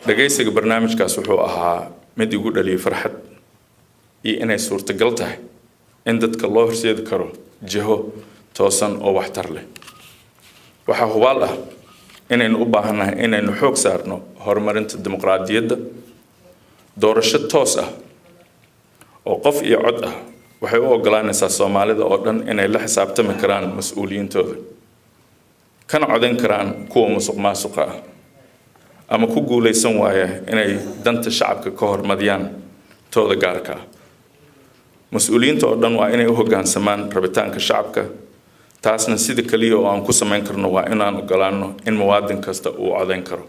dhageysiga barnaamijkaas wuxuu ahaa mid igu dhaliyay farxad iyo inay suurtagal tahay in dadka loo horseedi karo jiho toosan oo waxtar leh. waxaa hubaal ah inaynu u baahannahay inaynu xoog saarno horumarinta dimuqraadiyadda. doorasho toos ah oo qof iyo cod ah waxay u ogolaanaysaa Soomaalida oo dhan inay la xisaabtami karaan mas'uuliyiintooda, kana codayn karaan kuwa musuqmaasuqa ah ama ku guuleysan waaya inay danta shacabka ka hormariyaan tooda gaarka ah. mas'uuliyiinta oo dhan waa inay u hoggaansamaan rabitaanka shacabka. taasna sida kaliya oo aan ku samayn karno waa inaan ogolaano in muwaadin kasta uu codayn karo.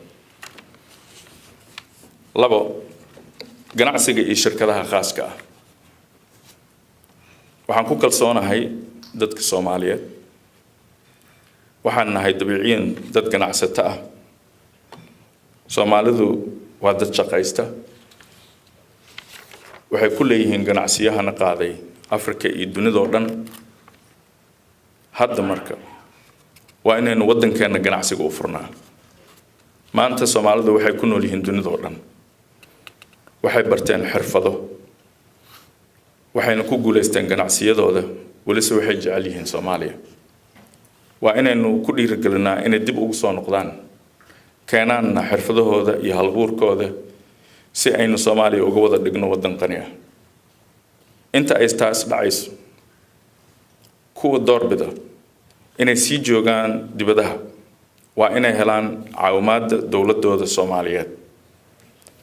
labo, ganacsiga iyo shirkadaha khaaska ah. waxaan ku kalsoonahay dadka Soomaaliyeed. waxaan nahay dabiiciyan dad ganacsato ah. Soomaalidu waa dad shaqaysta. waxay ku leeyihiin ganacsiyahana qaaday Afrika iyo dunida oo dhan. hadda marka waa inaynu waddankeena ganacsiga u furnaa. maanta Soomaalidu waxay ku nool yihiin dunida oo dhan. waxay barteen xirfado. waxayna ku guuleysteen ganacsiyadooda. weliba waxay jecel yihiin Soomaaliya. waa inaynu ku dhiirigelinaa inay dib ugu soo noqdaan, keenaanna xirfadahooda iyo halbuurkooda si aynu Soomaaliya uga wada dhigno waddan qani ah. inta ay taas dhacayso, kuwa doorbida inay sii joogaan dibadaha waa inay helaan caawimaadda dowladooda Soomaaliyeed.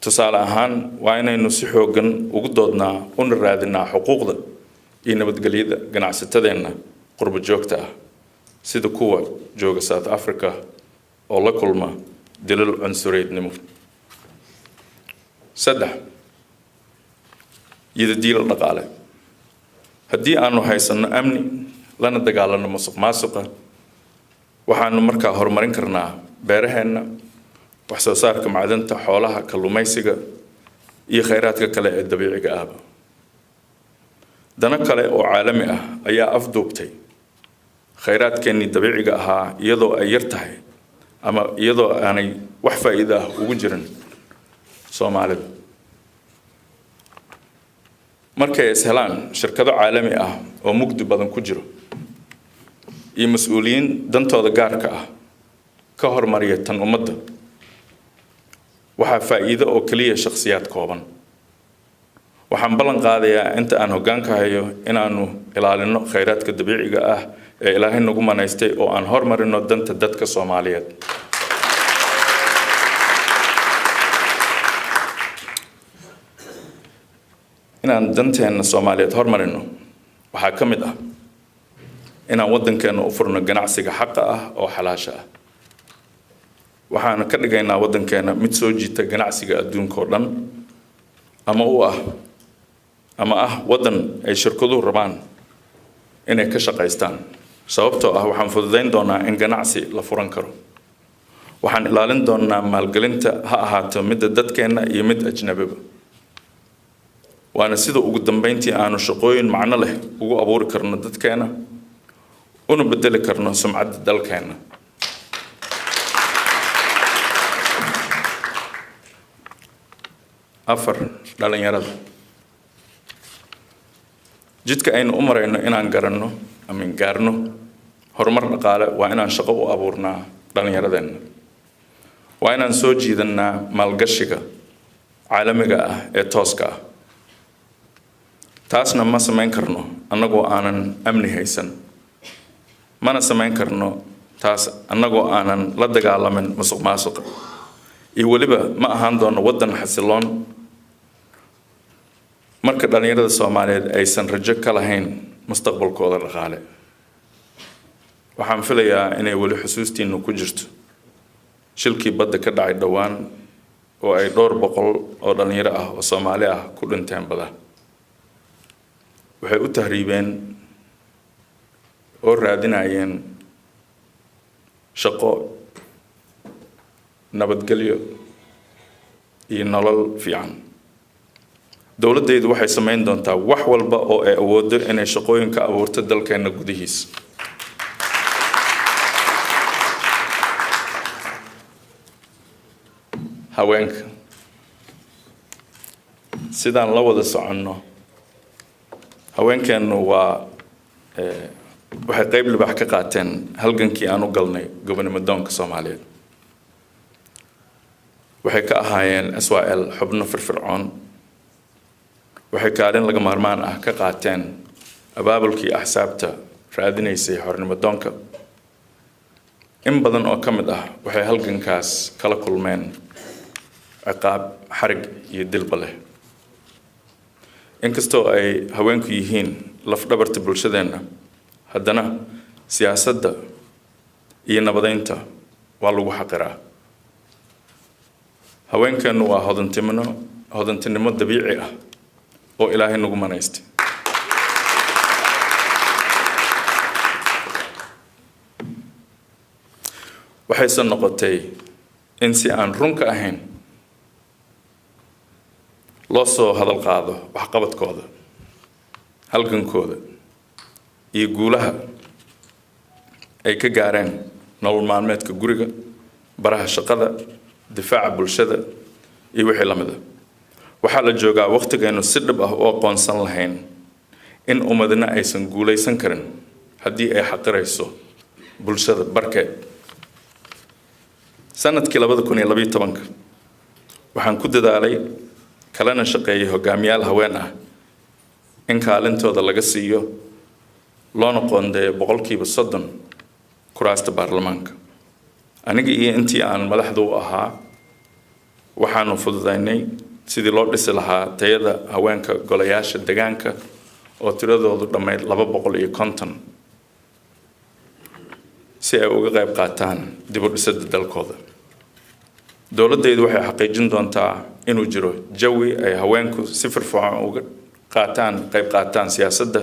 tusaale ahaan waa inaynu si xoogan ugu doodnaa una raadinaa xuquuqda iyo nabadgelyada ganacsatadeenna qurbo joogta ah sida kuwa jooga South Africa oo la kulma dilal cunsureednimo. 3, yidadiilo dhaqaale. haddii aanu haysano amni lana dagaalano musuqmaasuqa, waxaanu markaa horumarin karnaa beeraheenna, wax soo saarka macdanta, xoolaha, kalluumaysiga iyo kheyraadka kale ee dabiiciga ah. dana kale oo caalami ah ayaa afduubtay kheyraadkeennii dabiiciga ahaa iyadoo ay yar tahay ama iyadoo aanay wax faa'iido ah ugu jirin Soomaalida. markay is helaan shirkado caalami ah oo mugdi badan ku jiro iyo mas'uuliyiin dantooda gaarka ah ka hormariya tan ummadda, waxaa faa'iido oo kaliya shakhsiyaad kooban. waxaan ballan qaadayaa inta aan hoggaanka hayo inaanu ilaalino kheyraadka dabiiciga ah ee Ilaahay nagu manaystay oo aan hormarino danta dadka Soomaaliyeed. inaan danteena Soomaaliyeed hormarino waxaa ka mid ah inaan waddankeena u furno ganacsiga xaqa ah oo xalaasha ah. waxaan ka dhigaynaa waddankeena mid soo jiita ganacsiga adduunka oo dhan ama ah waddan ay shirkaduhu rabaan inay ka shaqaystaan. sababtoo ah waxaan fududayn doonaa in ganacsi la furan karo. waxaan ilaalin doonaa maalgelinta ha ahaato midda dadkeena iyo mid ajnabiba. waana sida ugu dambeyntii aanu shaqooyin macno leh ugu abuuri karno dadkeena una bedeli karno sumcadda dalkeena. afar, dhalinyarada. jidka aynu u marayno inaan garanno ama gaarno horumar dhaqaale waa inaan shaqo u abuurnaa dhalinyaradeenna. waa inaan soo jiidannaa maalgashiga caalamiga ah ee tooska ah. taasna ma samayn karno annagoo aanan amni haysan. mana samayn karno taas annagoo aanan la dagaalamin musuqmaasuqa. iyo weliba ma ahaan doono waddan xasiloon marka dhalinyarada Soomaaliyeed aysan rajo ka lahayn mustaqbalkooda dhaqaale. waxaan filayaa inay weli xusuustiinu ku jirto shilkii badda ka dhacay dhowaan oo ay dhowr boqol oo dhalinyaro ah oo Soomaali ah ku dhinteen badda. waxay u tahriibeen oo raadinayeen shaqo, nabadgelyo iyo nolol fiican. dowladdeedu waxay samayn doontaa wax walba oo ay awoodo inay shaqooyinka abuurto dalkeena gudihiisa. haweenka sidaan la wada soconno haweenkeenu waxay qayb libax ka qaateen halgankii aan u galnay gobonimo doonka Soomaaliyeed waxay ka ahaayeen SYL xubno firfircoon waxay kaalin laga maarmaan ah ka qaateen abaabulkii axsaabta raadinaysay xornimo doonka in badan oo ka mid ah waxay halgankaas kala kulmeen ciqaab xarig iyo dilba leh inkastoo ay haweenku yihiin laf dhabarta bulshadeena haddana siyaasadda iyo nabadeynta waa lagu xaqiraa haweenkeenu waa hodantinimo dabiici ah oo Ilaahay nagu manaystay waxay noqotay in si aan runka ahayn loo soo hadal qaado waxqabadkooda halgankooda iyo guulaha ay ka gaareen nolol maalmeedka guriga baraha shaqada difaaca bulshada iyo wixii lamida waxaa la joogaa waqtigeenu si dhab ah oo aqoonsan lahayn in ummadna aysan guulaysan karin haddii ay xaqirayso bulshada barkeed sanadkii 2012 waxaan ku dadaalay kalena shaqeeyay hogaamiyaal haween ah in kaalintooda laga siiyo loona qoondeeyo 30% kuraasta baarlamaanka aniga iyo intii aan madaxda u ahaa waxaanu fududaynay sidii loo dhisi lahaa tayada haweenka golayaasha deegaanka oo tiradoodu dhammayd 250 si ay uga qayb qaataan dib u dhisidda dalkooda dowladdeedu waxay xaqiijin doontaa inuu jiro jawi ay haweenku si firfircoon uga qayb qaataan siyaasadda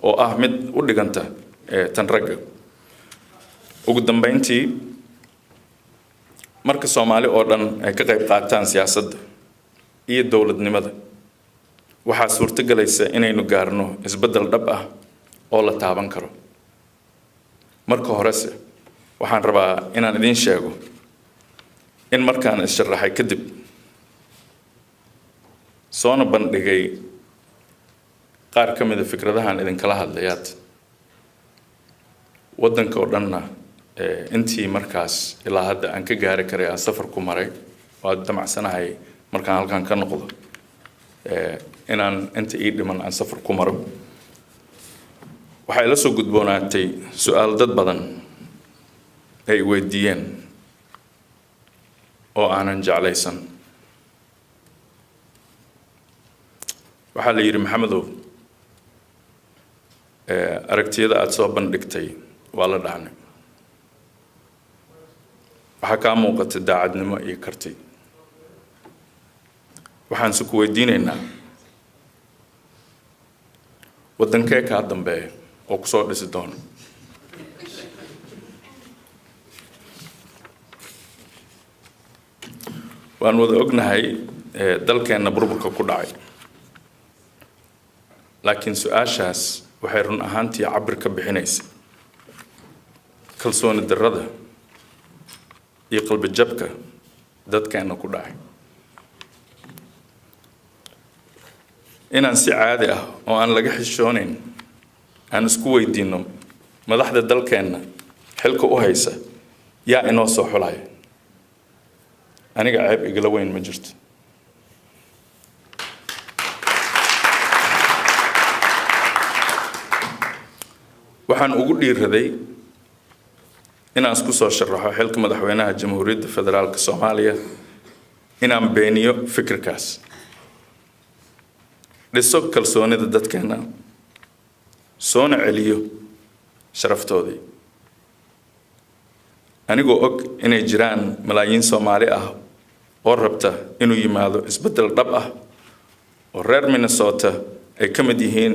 oo ah mid u dhiganta tan ragga ugu dambeyntii marka Soomaali oo dhan ay ka qayb qaataan siyaasadda iyo dowladnimada waxaa suurtagelaysa inaynu gaarno isbedel dhab ah oo la taaban karo marka horese waxaan rabaa inaan idin sheego in markaan issharaxay kadib soona bandhigay qaar ka mid ah fikradahan idin kala hadlayaad wadanka oo dhanna intii markaas ilaa hadda aan ka gaari karay aan safar ku maray waa damacsanahay markaan halkaan ka noqdo inaan inta ii dhiman aan safar ku maro waxay la soo gudboonaatay su'aal dad badan ay weydiiyeen oo aanan jeclaysan waxaa la yiri Maxamedow aragtiyada aad soo bandhigtay waa la dhaanay waxaa ka muuqata daacadnimo iyo karti waxaan ku weydiinaynaa wadankee ka dambeeya oo ku soo dhisi doona waan wada ognahay dalkeena burburka ku dhacay laakiin su'aashaas waxay run ahaantii cabir ka bixinaysaa kalsooni darrada iyo qalbi jabka dadkeena ku dhacay inaan si caadi ah oo aan laga xishoonayn aan isku weydiino madaxda dalkeena xilka u haysa yaa inoo soo xulay aniga ceeb igala weyn ma jirto waxaan ugu dhiiraday inaan isku soo sharaxo xilka madaxweynaha Jamhuuriyadda Federaalka Soomaaliya inaan beeniyo fikirkaas dhiso kalsoonida dadkeena soona celiyo sharaftoodii anigoo og inay jiraan malaayiin Soomaali ah oo rabta inuu yimaado isbedel dhab ah oo reer Minnesota ay ka mid yihiin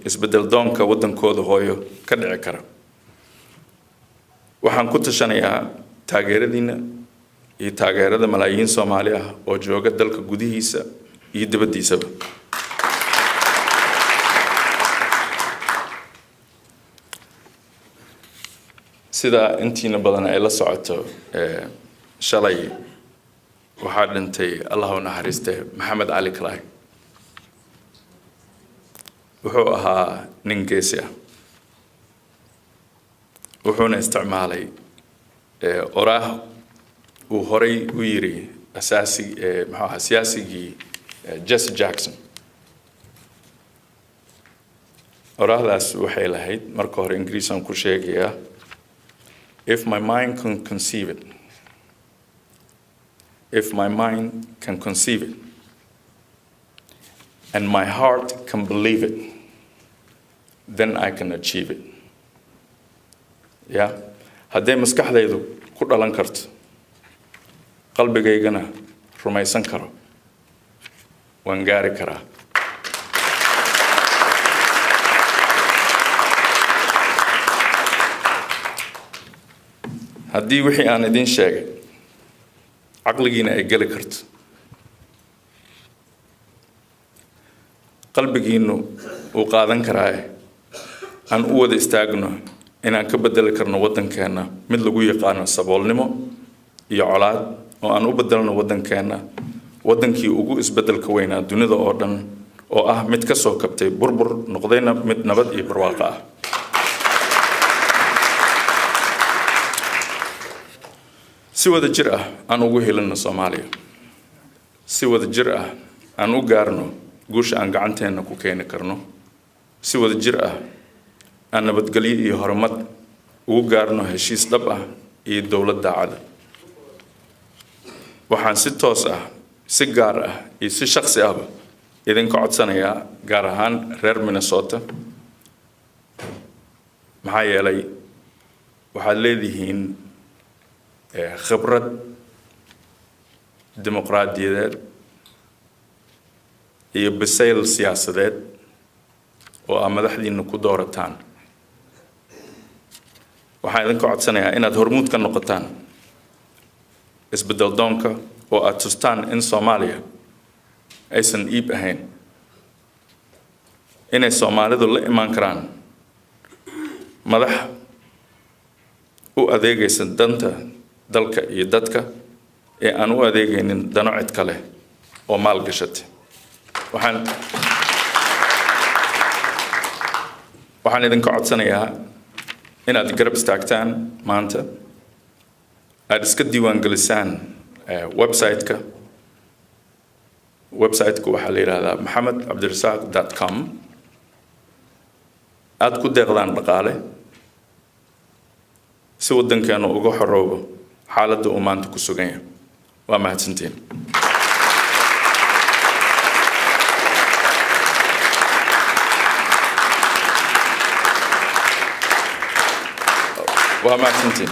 isbedel doonka wadankooda hooyo ka dhici kara waxaan ku tashanayaa taageeradiina iyo taageerada malaayiin Soomaali ah oo jooga dalka gudihiisa iyo dibaddiisaba sida intiina badan ay la socoto shalay waxaa dhintay Allah u naxariistay Maxamed Ali Kalay وحوها نينجيسيا وحونا استعمالي أراه وهري ويري أساسي محاها سياسي جيسي جاكسون أراه لاس وحي لهيد مركور إنجليزان كوشيغيا if my mind can conceive it if my mind can conceive it and my heart can believe it then I can achieve it yeah haddii maskaxdaydu ku dhalan karto qalbigaygana rumaysan karo waan gaari karaa haddii wixii aan idin sheegay caqligiina ay gali karto qalbigiinu uu qaadan karaa aan u wada istaagno inaan ka bedeli karno waddankeena mid lagu yaqaano saboolnimo iyo colaad oo aan u bedelno waddankeena waddankii ugu isbedelka weynaa dunida oo dhan oo ah mid ka soo kabtay burbur noqdayna mid nabad iyo barwaaqo ah si wada jir ah aan ugu helino Soomaaliya si wada jir ah aan u gaarno guusha aan gacanteena ku keeni karno si wada jir ah aan nabadgelyo iyo horumar ugu gaarno heshiis dhab ah iyo dawlad daacad waxaan si toos ah si gaar ah iyo si shakhsi ah idinka codsanayaa gaar ahaan reer Minnesota maxaa yeelay waxaad leedihiin khibrad dimuqraadiyadeed iyo bisayl siyaasadeed oo aan madaxdiina ku doorataan waxaan idinka codsanayaa inaad hormuud ka noqotaan isbedel doonka oo aad tustaan in Soomaaliya aysan iib ahayn inay Soomaalidu la imaan karaan madax u adeegaysa danta dalka iyo dadka ee aan u adeegaynin dano cid kale oo maal gashatay waxaan idinka codsanayaa inaad garab istaagtaan maanta aad iska diiwaan gelisaan website-ka waxaa la yiraahdaa maxamedcabdirasaaq.com aad ku deeqdaan dhaqaale si waddankeena uga xoroobo xaaladda uu maanta ku sugan yahay waa mahadsantiin waa mahadsantiin